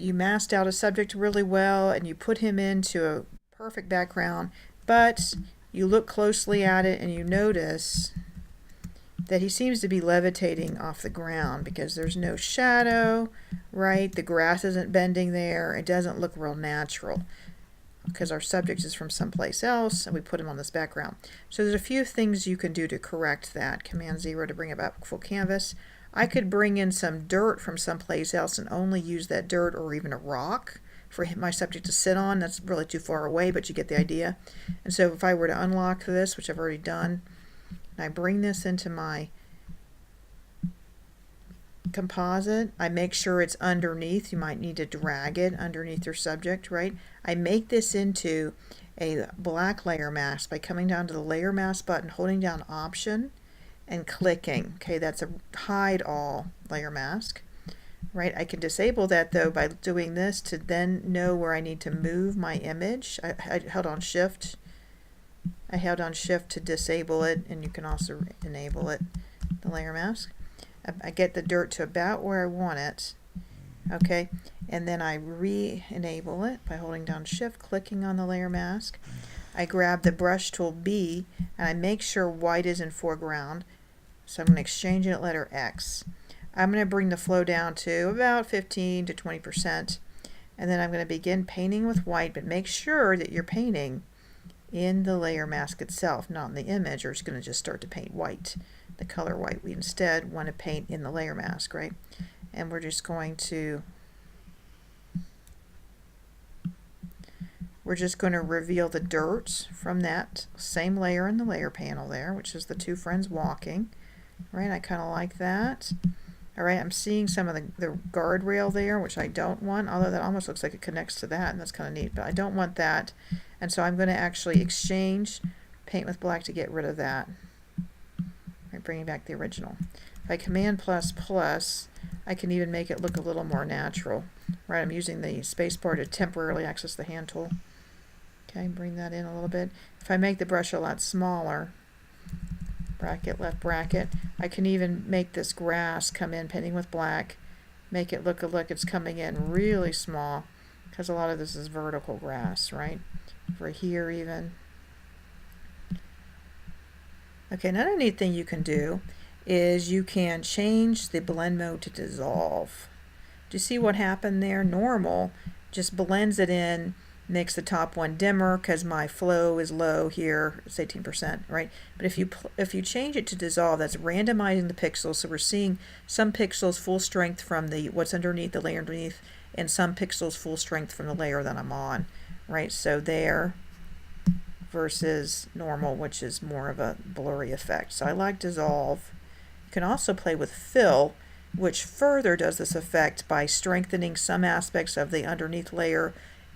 you masked out a subject really well and you put him into a perfect background, but you look closely at it and you notice that he seems to be levitating off the ground because there's no shadow, right? The grass isn't bending there. It doesn't look real natural because our subject is from someplace else and we put him on this background. So there's a few things you can do to correct that. Command 0 to bring it back full canvas. I could bring in some dirt from someplace else and only use that dirt or even a rock for my subject to sit on. That's really too far away, but you get the idea. And so if I were to unlock this, which I've already done, and I bring this into my composite, I make sure it's underneath. You might need to drag it underneath your subject, right? I make this into a black layer mask by coming down to the layer mask button, holding down Option and clicking. Okay, that's a hide all layer mask, right? I can disable that though by doing this to then know where I need to move my image. I held on Shift. I held on Shift to disable it, and you can also enable it, the layer mask. I get the dirt to about where I want it, okay, and then I re-enable it by holding down Shift, clicking on the layer mask. I grab the brush tool B and I make sure white is in foreground, so I'm going to exchange it at letter X. I'm going to bring the flow down to about 15 to 20%, and then I'm going to begin painting with white, but make sure that you're painting in the layer mask itself, not in the image, or it's going to just start to paint white, the color white. We instead want to paint in the layer mask, right? And we're just going to reveal the dirt from that same layer in the layer panel there, which is the two friends walking, right? I kind of like that. All right, I'm seeing some of the guardrail there, which I don't want, although that almost looks like it connects to that, and that's kind of neat, but I don't want that. And so I'm going to actually exchange paint with black to get rid of that. Right, bringing back the original. If I Command ++, I can even make it look a little more natural. Right, I'm using the space bar to temporarily access the hand tool. Okay, bring that in a little bit. If I make the brush a lot smaller, bracket, left bracket, I can even make this grass come in, painting with black, make it look it's coming in really small, because a lot of this is vertical grass, right? For here even. Okay, another neat thing you can do is you can change the blend mode to dissolve. Do you see what happened there? Normal just blends it in, makes the top one dimmer because my flow is low here, it's 18%, right? But if you change it to dissolve, that's randomizing the pixels, so we're seeing some pixels full strength from what's underneath, the layer underneath, and some pixels full strength from the layer that I'm on, right? So there versus normal, which is more of a blurry effect. So I like dissolve. You can also play with fill, which further does this effect by strengthening some aspects of the underneath layer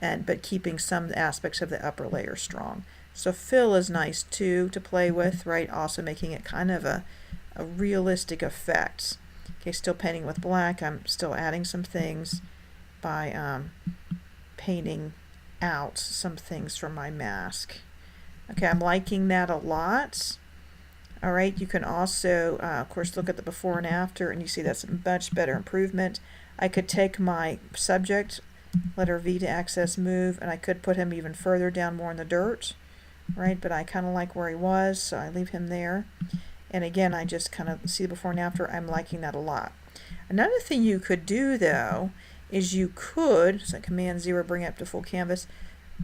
but keeping some aspects of the upper layer strong. So fill is nice too to play with, right? Also making it kind of a realistic effect. Okay, still painting with black. I'm still adding some things by painting out some things from my mask. Okay, I'm liking that a lot. All right, you can also, of course, look at the before and after, and you see that's a much better improvement. I could take my subject, letter V to access move, and I could put him even further down more in the dirt, right? But I kind of like where he was, so I leave him there. And again, I just kind of see the before and after. I'm liking that a lot. Another thing you could do, though, is you could, so Command 0, bring it up to full canvas.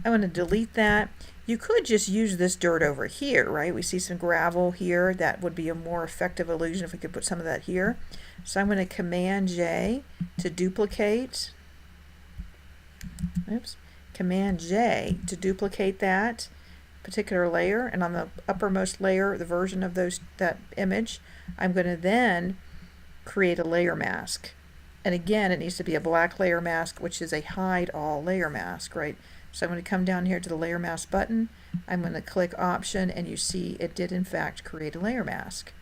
I'm going to delete that. You could just use this dirt over here, right? We see some gravel here. That would be a more effective illusion if we could put some of that here. So I'm going to Command J to duplicate. Oops. Command J to duplicate that particular layer, and on the uppermost layer, the version of that image, I'm going to then create a layer mask. And again, it needs to be a black layer mask, which is a hide all layer mask, right? So I'm going to come down here to the layer mask button. I'm going to click Option, and you see it did in fact create a layer mask.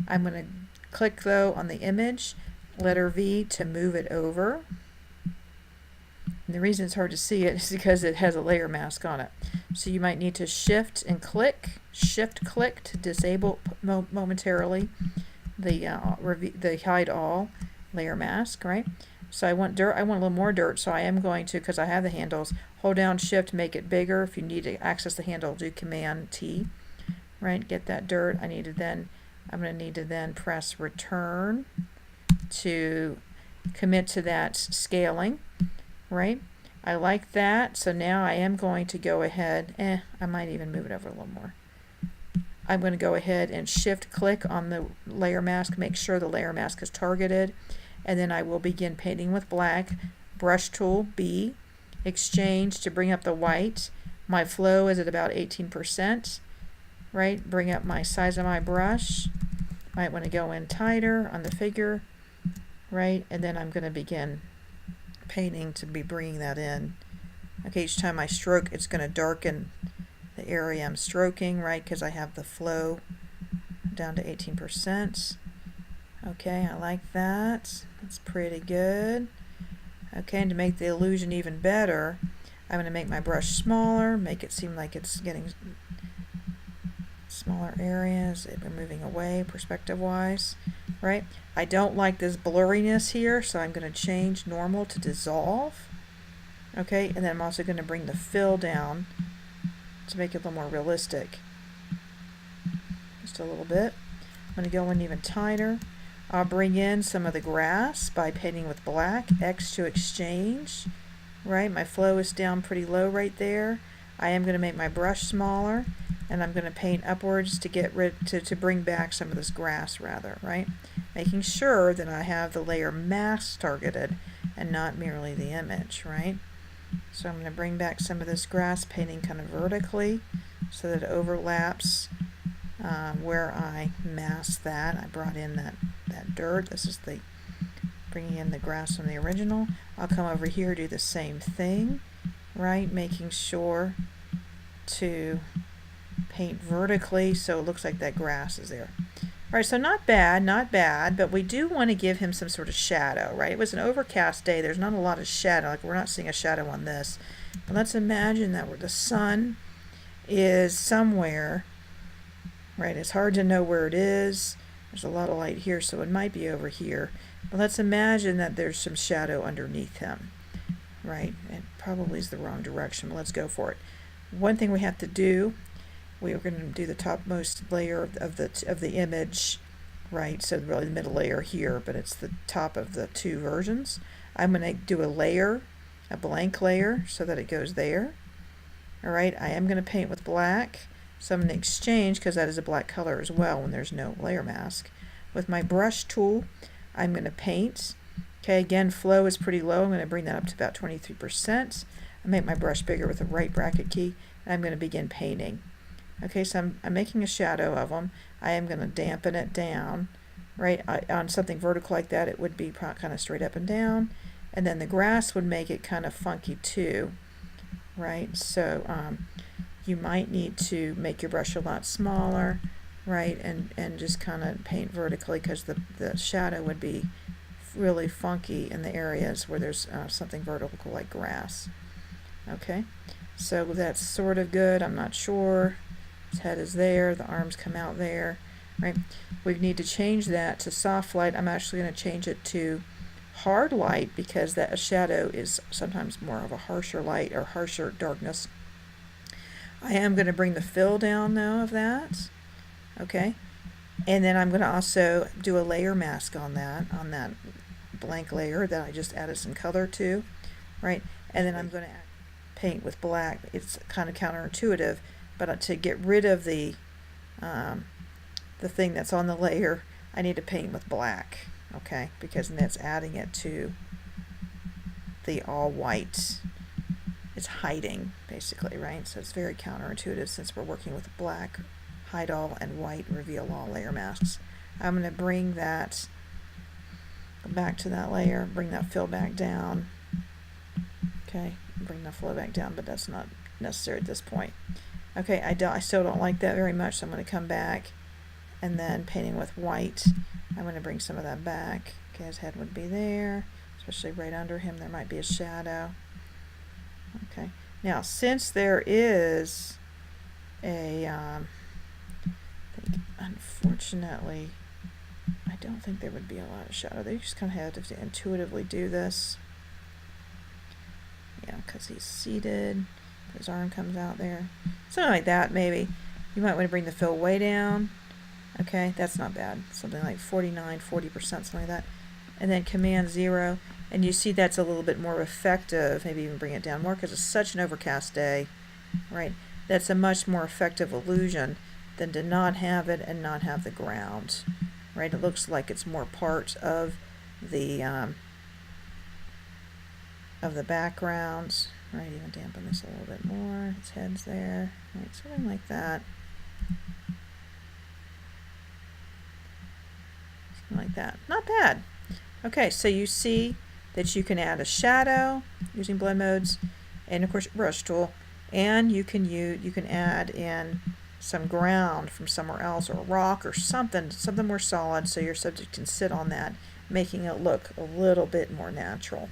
I'm going to click though on the image, letter V to move it over. And the reason it's hard to see it is because it has a layer mask on it. So you might need to shift click to disable momentarily the hide all layer mask, right? So I want dirt, I want a little more dirt, so I am going to, because I have the handles, hold down Shift, make it bigger. If you need to access the handle, do Command T, right? Get that dirt. I'm going to need to then press Return to commit to that scaling, right? I like that, so now I am going to go ahead, I might even move it over a little more. I'm going to go ahead and Shift click on the layer mask, make sure the layer mask is targeted, and then I will begin painting with black. Brush tool B, exchange to bring up the white. My flow is at about 18%, right? Bring up my size of my brush. Might want to go in tighter on the figure, right? And then I'm going to begin painting to be bringing that in. Okay, each time I stroke, it's going to darken the area I'm stroking, right? Because I have the flow down to 18%. Okay, I like that. That's pretty good. Okay, and to make the illusion even better, I'm going to make my brush smaller, make it seem like it's getting smaller areas. We're moving away perspective-wise, right? I don't like this blurriness here, so I'm going to change normal to dissolve. Okay, and then I'm also going to bring the fill down to make it a little more realistic. Just a little bit. I'm going to go in even tighter. I'll bring in some of the grass by painting with black. X to exchange, right? My flow is down pretty low right there. I am going to make my brush smaller, and I'm going to paint upwards to get rid to bring back some of this grass rather, right? Making sure that I have the layer mask targeted and not merely the image, right? So I'm going to bring back some of this grass, painting kind of vertically so that it overlaps where I masked that. I brought in that dirt. This is the bringing in the grass from the original. I'll come over here, do the same thing, right? Making sure to paint vertically so it looks like that grass is there. Alright, so not bad, but we do want to give him some sort of shadow, right? It was an overcast day. There's not a lot of shadow. Like, we're not seeing a shadow on this. But let's imagine that where the sun is somewhere, right? It's hard to know where it is. There's a lot of light here, so it might be over here. But let's imagine that there's some shadow underneath him, right? It probably is the wrong direction, but let's go for it. One thing we have to do, we are going to do the topmost layer of the image, right? So really the middle layer here, but it's the top of the two versions. I'm going to do a layer, a blank layer, so that it goes there. All right, I am going to paint with black. So I'm going to exchange, because that is a black color as well when there's no layer mask. With my brush tool, I'm going to paint. Okay, again, flow is pretty low. I'm going to bring that up to about 23%. I make my brush bigger with the right bracket key, and I'm going to begin painting. Okay, so I'm making a shadow of them. I am going to dampen it down, right? On something vertical like that, it would be kind of straight up and down, and then the grass would make it kind of funky too, right? So you might need to make your brush a lot smaller, right? And just kind of paint vertically, because the shadow would be really funky in the areas where there's something vertical like grass. Okay, so that's sort of good. I'm not sure. His head is there, the arms come out there, right? We need to change that to soft light. I'm actually going to change it to hard light, because that shadow is sometimes more of a harsher light or harsher darkness. I am going to bring the fill down though of that, okay? And then I'm going to also do a layer mask on that blank layer that I just added some color to, right? And then I'm going to paint with black. It's kind of counterintuitive, but to get rid of the thing that's on the layer, I need to paint with black, okay? Because that's adding it to the all white. It's hiding, basically, right? So it's very counterintuitive since we're working with black, hide all, and white, reveal all layer masks. I'm going to bring that back to that layer, bring that fill back down, okay? Bring the flow back down, but that's not necessary at this point. Okay, I still don't like that very much, so I'm going to come back, and then painting with white, I'm going to bring some of that back. Okay, his head would be there, especially right under him. There might be a shadow. Okay, now since there is a, I think unfortunately I don't think there would be a lot of shadow. They just kind of have to intuitively do this. Yeah, because he's seated. His arm comes out there. Something like that, maybe. You might want to bring the fill way down. Okay, that's not bad. Something like 49, 40%, something like that. And then Command 0. And you see that's a little bit more effective. Maybe even bring it down more because it's such an overcast day. Right? That's a much more effective illusion than to not have it and not have the ground. Right? It looks like it's more part of the background. Right? Even dampen this a little bit more. His head's there. Right? Something like that. Something like that. Not bad. Okay, so you see that you can add a shadow using blend modes, and of course brush tool, and you can add in some ground from somewhere else, or a rock or something more solid, so your subject can sit on that, making it look a little bit more natural.